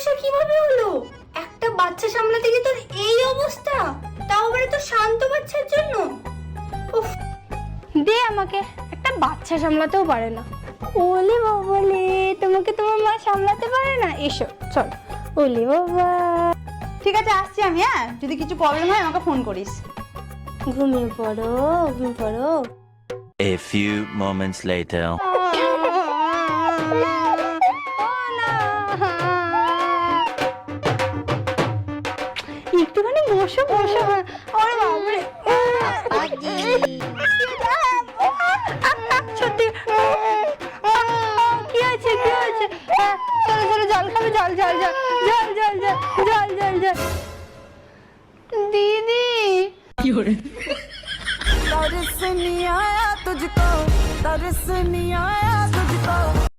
সমস্যা কিভাবে হলো? একটা বাচ্চা সামলাতে গিয়ে তোর এই অবস্থা, তাও আবার তো শান্ত বাচ্চার জন্য। উফ, দে আমাকে, একটা বাচ্চা সামলাতেও পারে না। ওলে বাবালে, তোমাকে তোমার মা সামলাতে পারে না? এসো চল। ওলে বাবা, ঠিক আছে আসছি আমি, হ্যাঁ যদি কিছু প্রবলেম হয় আমাকে ফোন করিস। ঘুমিয়ে পড়ো, ঘুমিয়ে পড়ো। A few moments later. একটুখানি বসো বসো। আরে বাবারে, সত্যি কি আছে কি আছে? চলো চলো, জল খাবে, জল জল জল জল জল জল জল জল জল। দিদি तरस नहीं आया तुझको, तरस नहीं आया तुझको।